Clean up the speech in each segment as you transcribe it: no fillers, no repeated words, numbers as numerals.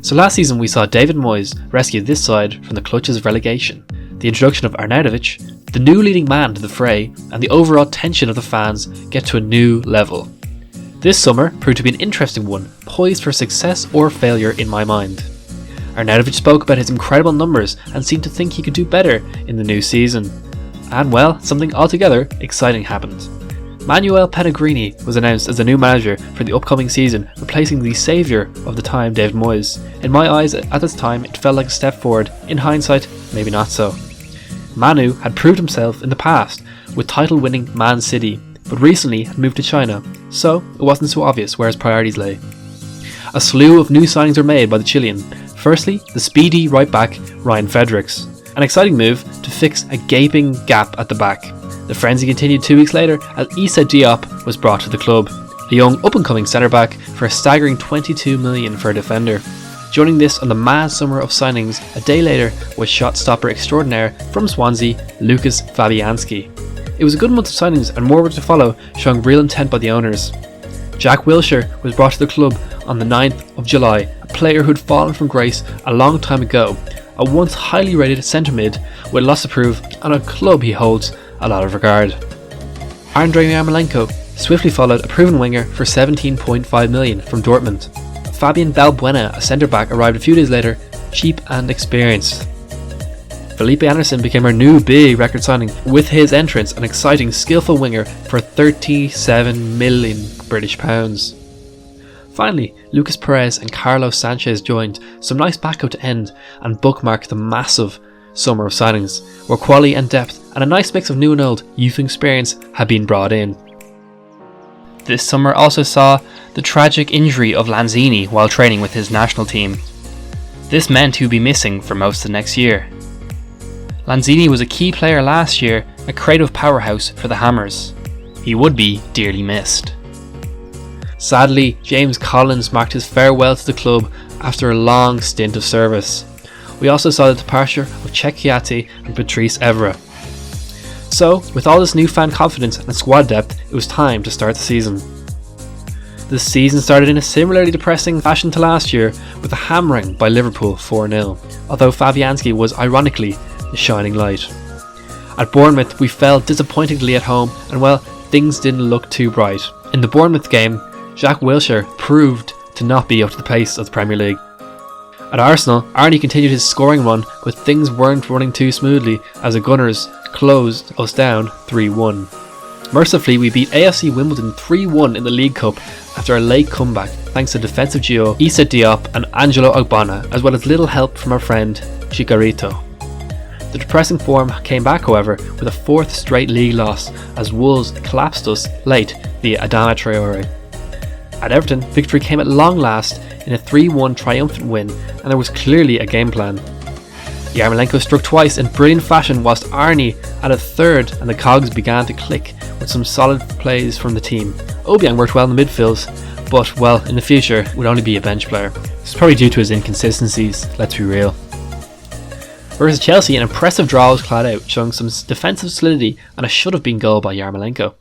So last season we saw David Moyes rescue this side from the clutches of relegation, the introduction of Arnautovic, the new leading man to the fray, and the overall tension of the fans get to a new level. This summer proved to be an interesting one, poised for success or failure in my mind. Arnautovic spoke about his incredible numbers and seemed to think he could do better in the new season. And well, something altogether exciting happened. Manuel Pellegrini was announced as the new manager for the upcoming season, replacing the saviour of the time, David Moyes. In my eyes, at this time, it felt like a step forward. In hindsight, maybe not so. Manu had proved himself in the past with title-winning Man City, but recently had moved to China, so it wasn't so obvious where his priorities lay. A slew of new signings were made by the Chilean. Firstly, the speedy right-back Ryan Fredericks, an exciting move to fix a gaping gap at the back. The frenzy continued 2 weeks later as Issa Diop was brought to the club, a young up-and-coming centre-back for a staggering $22 million for a defender. Joining this on the mad summer of signings a day later was shot-stopper extraordinaire from Swansea, Lucas Fabianski. It was a good month of signings and more were to follow, showing real intent by the owners. Jack Wilshere was brought to the club on the 9th of July, a player who had fallen from grace a long time ago, a once highly rated centre mid with lots to prove and a club he holds a lot of regard. Andrei Yarmolenko swiftly followed a proven winger for $17.5 million from Dortmund. Fabian Balbuena, a centre-back, arrived a few days later, cheap and experienced. Felipe Anderson became our new big record signing, with his entrance an exciting, skillful winger for £37 million British pounds. Finally, Lucas Perez and Carlos Sanchez joined, some nice backup to end and bookmark the massive summer of signings, where quality and depth and a nice mix of new and old youth experience had been brought in. This summer also saw the tragic injury of Lanzini while training with his national team. This meant he would be missing for most of the next year. Lanzini was a key player last year, a creative powerhouse for the Hammers. He would be dearly missed. Sadly, James Collins marked his farewell to the club after a long stint of service. We also saw the departure of Cech Kouyaté and Patrice Evra. So, with all this newfound confidence and squad depth, it was time to start the season. The season started in a similarly depressing fashion to last year, with a hammering by Liverpool 4-0, although Fabianski was ironically the shining light. At Bournemouth, we fell disappointingly at home, and well, things didn't look too bright. In the Bournemouth game, Jack Wilshere proved to not be up to the pace of the Premier League. At Arsenal, Arnie continued his scoring run, but things weren't running too smoothly as the Gunners closed us down 3-1. Mercifully, we beat AFC Wimbledon 3-1 in the League Cup after a late comeback thanks to defensive duo Issa Diop and Angelo Ogbonna, as well as little help from our friend Chicharito. The depressing form came back, however, with a fourth straight league loss as Wolves collapsed us late via Adama Traore. At Everton, victory came at long last in a 3-1 triumphant win, and there was clearly a game plan. Yarmolenko struck twice in brilliant fashion whilst Arnie added third, and the cogs began to click with some solid plays from the team. Obiang worked well in the midfield, but well, in the future would only be a bench player. It's probably due to his inconsistencies, let's be real. Versus Chelsea, an impressive draw was clad out, showing some defensive solidity and a should have been goal by Yarmolenko.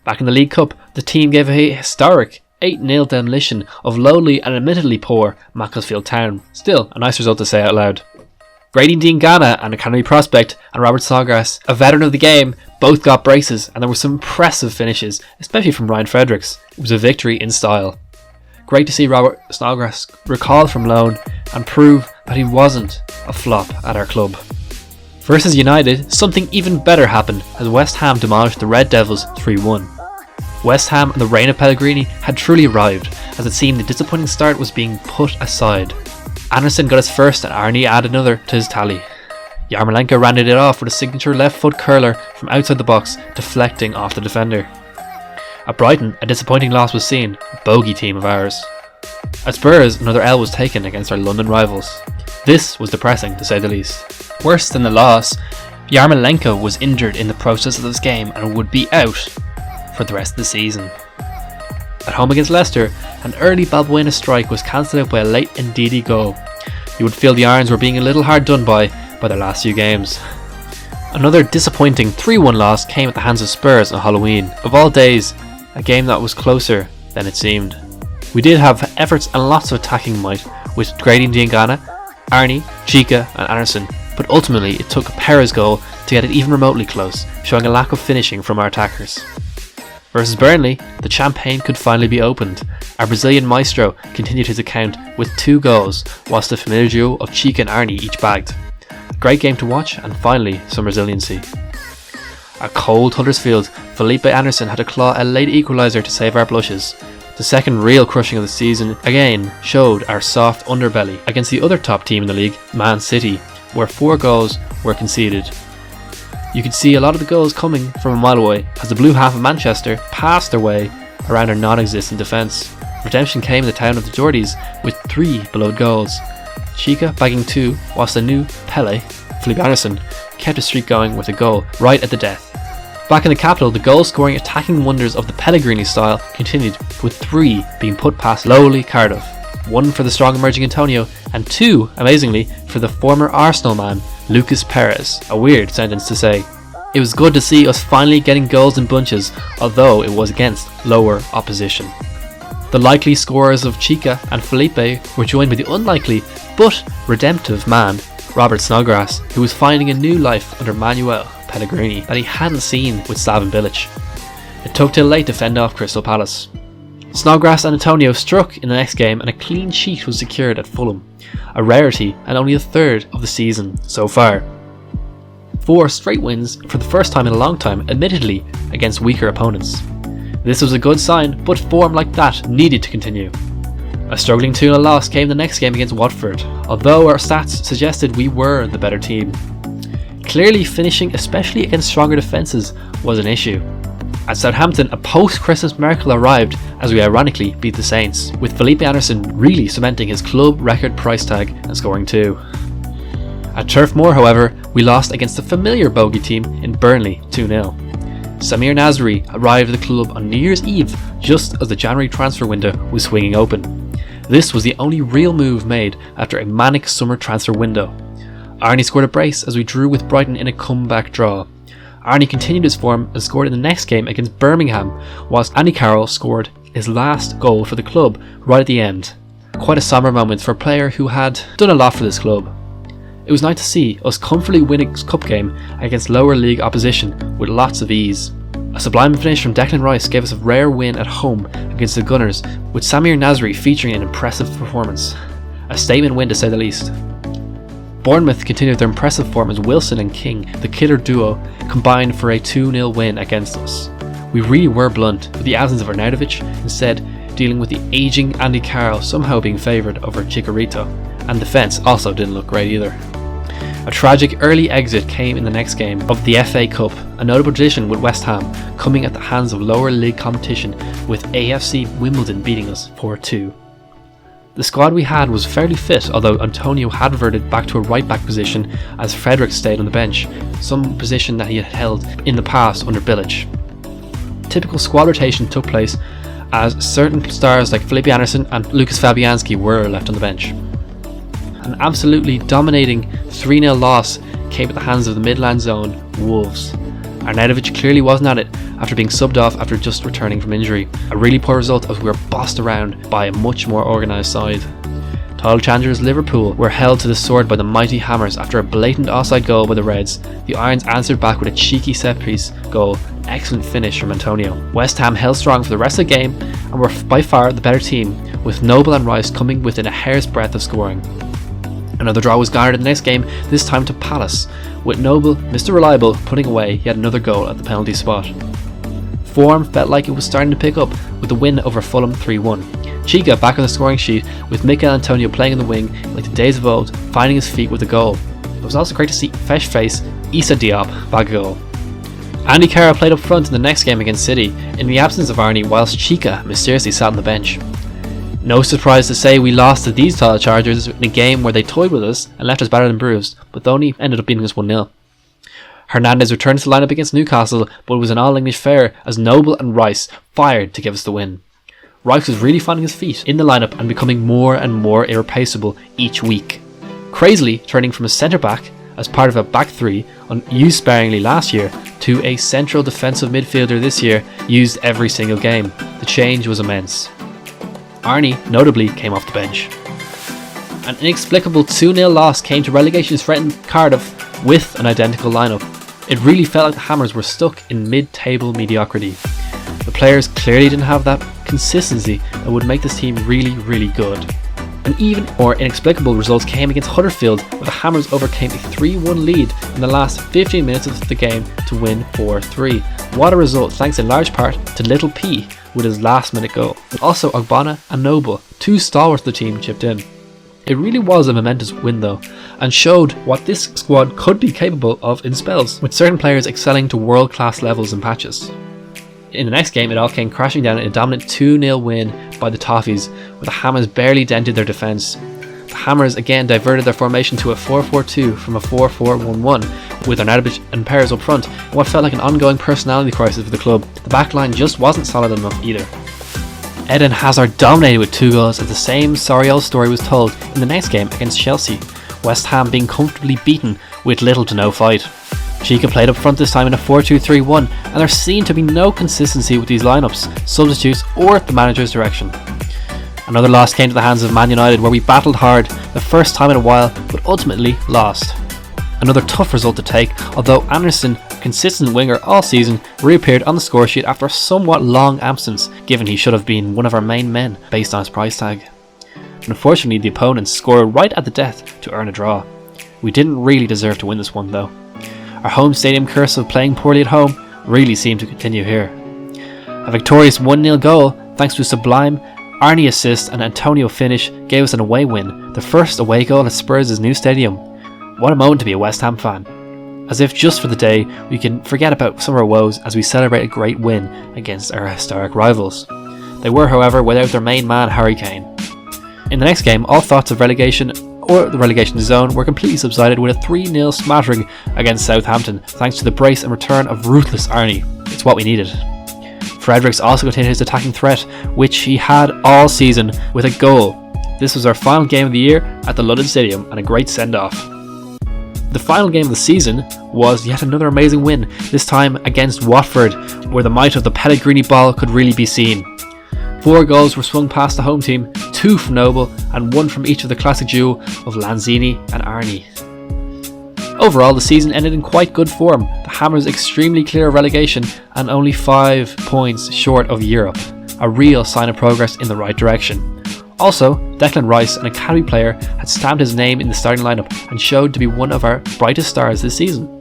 Back in the League Cup, the team gave a historic 8-0 demolition of lowly and admittedly poor Macclesfield Town. Still, a nice result to say out loud. Grady Diangana, an academy prospect, and Robert Snodgrass, a veteran of the game, both got braces, and there were some impressive finishes, especially from Ryan Fredericks. It was a victory in style. Great to see Robert Snodgrass recalled from loan and prove that he wasn't a flop at our club. Versus United, something even better happened as West Ham demolished the Red Devils 3-1. West Ham and the reign of Pellegrini had truly arrived, as it seemed the disappointing start was being put aside. Anderson got his first and Arnie added another to his tally. Yarmolenko rounded it off with a signature left foot curler from outside the box, deflecting off the defender. At Brighton, a disappointing loss was seen, a bogey team of ours. At Spurs, another L was taken against our London rivals. This was depressing, to say the least. Worse than the loss, Yarmolenko was injured in the process of this game and would be out for the rest of the season. At home against Leicester, an early Balbuena strike was cancelled out by a late Ndidi goal. You would feel the Irons were being a little hard done by their last few games. Another disappointing 3-1 loss came at the hands of Spurs on Halloween. Of all days, a game that was closer than it seemed. We did have efforts and lots of attacking might, with Grady Diangana, Arnie, Chica and Anderson, but ultimately it took Perez's goal to get it even remotely close, showing a lack of finishing from our attackers. Versus Burnley, the champagne could finally be opened. Our Brazilian maestro continued his account with 2 goals, whilst the familiar duo of Chica and Arnie each bagged. A great game to watch, and finally some resiliency. At cold Huddersfield, Felipe Anderson had to claw a late equaliser to save our blushes. The second real crushing of the season again showed our soft underbelly against the other top team in the league, Man City, where 4 goals were conceded. You could see a lot of the goals coming from a mile away as the blue half of Manchester passed their way around our non-existent defence. Redemption came in the town of the Geordies with 3 beloved goals. Chica bagging 2, whilst the new Pele, Felipe Anderson, kept his streak going with a goal right at the death. Back in the capital, the goal-scoring attacking wonders of the Pellegrini style continued, with 3 being put past lowly Cardiff. 1 for the strong emerging Antonio, and 2, amazingly, for the former Arsenal man, Lucas Perez. A weird sentence to say. It was good to see us finally getting goals in bunches, although it was against lower opposition. The likely scorers of Chica and Felipe were joined by the unlikely, but redemptive man, Robert Snodgrass, who was finding a new life under Manuel Pellegrini that he hadn't seen with Slaven Bilic. It took till late to fend off Crystal Palace. Snodgrass and Antonio struck in the next game and a clean sheet was secured at Fulham, a rarity and only the 3rd of the season so far. 4 straight wins for the first time in a long time, admittedly against weaker opponents. This was a good sign, but form like that needed to continue. A struggling 2-0 loss came the next game against Watford, although our stats suggested we were the better team. Clearly finishing, especially against stronger defences, was an issue. At Southampton, a post-Christmas miracle arrived as we ironically beat the Saints, with Felipe Anderson really cementing his club record price tag and scoring 2. At Turf Moor, however, we lost against a familiar bogey team in Burnley 2-0. Samir Nasri arrived at the club on New Year's Eve just as the January transfer window was swinging open. This was the only real move made after a manic summer transfer window. Arnie scored a brace as we drew with Brighton in a comeback draw. Arnie continued his form and scored in the next game against Birmingham, whilst Andy Carroll scored his last goal for the club right at the end. Quite a somber moment for a player who had done a lot for this club. It was nice to see us comfortably win a cup game against lower league opposition with lots of ease. A sublime finish from Declan Rice gave us a rare win at home against the Gunners, with Samir Nasri featuring an impressive performance. A statement win to say the least. Bournemouth continued their impressive form as Wilson and King, the killer duo, combined for a 2-0 win against us. We really were blunt, with the absence of Arnautovic instead dealing with the ageing Andy Carroll somehow being favoured over Chicharito, and defence also didn't look great either. A tragic early exit came in the next game of the FA Cup, a notable tradition with West Ham coming at the hands of lower league competition, with AFC Wimbledon beating us 4-2. The squad we had was fairly fit, although Antonio had reverted back to a right back position as Frederick stayed on the bench, some position that he had held in the past under Bilic. Typical squad rotation took place as certain stars like Felipe Anderson and Lucas Fabianski were left on the bench. An absolutely dominating 3-0 loss came at the hands of the Midland Zone Wolves. Arnautovic clearly wasn't at it after being subbed off after just returning from injury. A really poor result as we were bossed around by a much more organised side. Title challengers Liverpool were held to the sword by the mighty Hammers after a blatant offside goal by the Reds. The Irons answered back with a cheeky set-piece goal. Excellent finish from Antonio. West Ham held strong for the rest of the game and were by far the better team, with Noble and Rice coming within a hair's breadth of scoring. Another draw was garnered in the next game, this time to Palace, with Noble, Mr. Reliable, putting away yet another goal at the penalty spot. Form felt like it was starting to pick up with the win over Fulham 3-1. Chica back on the scoring sheet, with Mikel Antonio playing in the wing like the days of old, finding his feet with a goal. It was also great to see fresh face Issa Diop bag a goal. Andy Carroll played up front in the next game against City, in the absence of Arnie, whilst Chica mysteriously sat on the bench. No surprise to say we lost to these title chargers in a game where they toyed with us and left us battered and bruised, but they only ended up beating us 1-0. Hernandez returned to the lineup against Newcastle, but it was an all-English affair as Noble and Rice fired to give us the win. Rice was really finding his feet in the lineup and becoming more and more irreplaceable each week. Crazily turning from a centre-back as part of a back three used sparingly last year to a central defensive midfielder this year used every single game. The change was immense. Arnie notably came off the bench. An inexplicable 2-0 loss came to relegation-threatened Cardiff with an identical lineup. It really felt like the Hammers were stuck in mid-table mediocrity. The players clearly didn't have that consistency that would make this team really, really good. And even more inexplicable results came against Huddersfield, where the Hammers overcame a 3-1 lead in the last 15 minutes of the game to win 4-3. What a result, thanks in large part to Little P with his last minute goal. Also Ogbonna and Noble, two stalwarts of the team, chipped in. It really was a momentous win though, and showed what this squad could be capable of in spells, with certain players excelling to world-class levels in patches. In the next game, it all came crashing down in a dominant 2-0 win by the Toffees, with the Hammers barely dented their defence. The Hammers again diverted their formation to a 4-4-2 from a 4-4-1-1, with Arnautovic and Perez up front, in what felt like an ongoing personality crisis for the club. The backline just wasn't solid enough either. Eden Hazard dominated with 2 goals, as the same sorry old story was told in the next game against Chelsea, West Ham being comfortably beaten with little to no fight. Chica played up front this time in a 4-2-3-1, and there seemed to be no consistency with these lineups, substitutes or the manager's direction. Another loss came to the hands of Man United, where we battled hard the first time in a while but ultimately lost. Another tough result to take, although Anderson, a consistent winger all season, reappeared on the scoresheet after a somewhat long absence, given he should have been one of our main men based on his price tag. Unfortunately, the opponents scored right at the death to earn a draw. We didn't really deserve to win this one though. Our home stadium curse of playing poorly at home really seemed to continue here. A victorious 1-0 goal, thanks to a sublime Arnie assist and Antonio finish, gave us an away win, the first away goal at Spurs' new stadium. What a moment to be a West Ham fan. As if just for the day, we can forget about some of our woes as we celebrate a great win against our historic rivals. They were, however, without their main man, Harry Kane. In the next game, all thoughts of relegation or the relegation zone were completely subsided with a 3-0 smattering against Southampton, thanks to the brace and return of ruthless Arnie. It's what we needed. Fredericks also continued his attacking threat, which he had all season, with a goal. This was our final game of the year at the London Stadium, and a great send-off. The final game of the season was yet another amazing win, this time against Watford, where the might of the Pellegrini ball could really be seen. 4 goals were swung past the home team, 2 from Noble and 1 from each of the classic duo of Lanzini and Arnie. Overall, the season ended in quite good form, the Hammers extremely clear of relegation and only 5 points short of Europe, a real sign of progress in the right direction. Also, Declan Rice, an academy player, had stamped his name in the starting lineup and showed to be one of our brightest stars this season,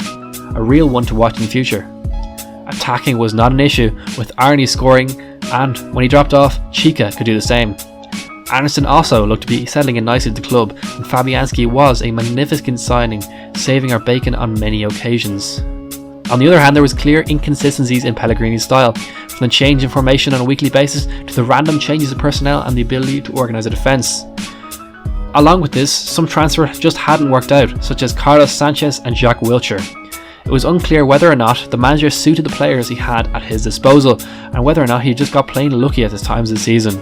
a real one to watch in the future. Attacking was not an issue, with Arnie scoring, and when he dropped off, Chica could do the same. Anderson also looked to be settling in nicely at the club, and Fabianski was a magnificent signing, saving our bacon on many occasions. On the other hand, there was clear inconsistencies in Pellegrini's style, from the change in formation on a weekly basis to the random changes of personnel and the ability to organise a defence. Along with this, some transfers just hadn't worked out, such as Carlos Sanchez and Jack Wilshere. It was unclear whether or not the manager suited the players he had at his disposal, and whether or not he just got plain lucky at the times of the season.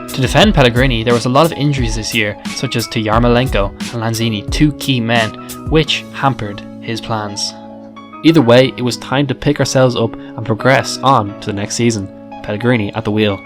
To defend Pellegrini, there was a lot of injuries this year, such as to Yarmolenko and Lanzini, 2 key men, which hampered his plans. Either way, it was time to pick ourselves up and progress on to the next season. Pellegrini at the wheel.